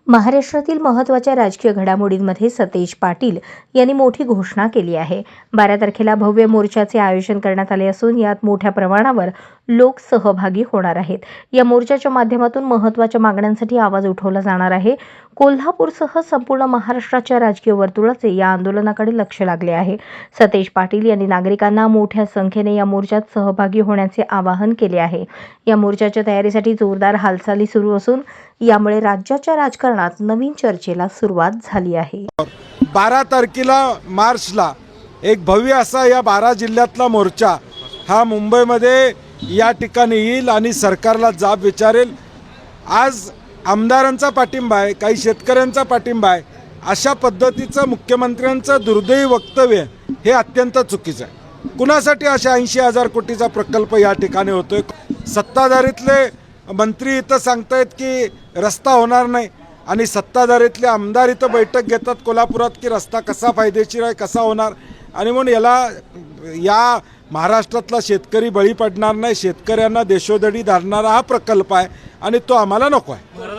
महाराष्ट्रातील महत्त्वाच्या राजकीय घडामोडींमध्ये सतेज पाटील यांनी मोठी घोषणा केली आहे। 12 तारखेला भव्य मोर्चाचे आयोजन करण्यात आले असून यात मोठ्या प्रमाणावर लोक सहभागी होणार आहेत। या मोर्चाच्या माध्यमातून महत्त्वाच्या मागण्यांसाठी आवाज उठवला जाणार आहे। कोल्हापूरसह संपूर्ण महाराष्ट्राच्या राजकीय वर्तुळाचे या आंदोलनाकडे लक्ष लागले आहे। सतेज पाटील यांनी नागरिकांना मोठ्या संख्येने या मोर्चात सहभागी होण्याचे आवाहन केले आहे। या मोर्चाच्या तयारीसाठी जोरदार हालचाली सुरू असून यामुळे राज्याच्या राजकारणात नवीन चर्चेला सुरुवात झाली आहे। 12 तारखेला मार्चला एक भव्य असा या 12 जिल्ह्यातला मोर्चा हा मुंबईमध्ये या ठिकाणी येईल आणि सरकारला जाब विचारेल। आज आमदारांचा पाठिंबा आहे, काही शेतकऱ्यांचा पाठिंबा आहे, अशा पद्धतीचं मुख्यमंत्र्यांचं दुर्दैवी वक्तव्य हे अत्यंत चुकीचं आहे। कुणासाठी अशा 80,000 कोटीचा प्रकल्प या ठिकाणी होतोय? सत्ताधारीतले मंत्री इथं सांगतायत की रस्ता होणार नाही आणि सत्ताधारीतले आमदार इथं बैठक घेतात कोल्हापुरात की रस्ता कसा फायदेशीर आहे, कसा होणार, आणि म्हणून या महाराष्ट्रातला शेतकरी बळी पडणार नाही, शेतकऱ्यांना देशोधडी धरणारा हा प्रकल्प आहे आणि तो आम्हाला नको आहे।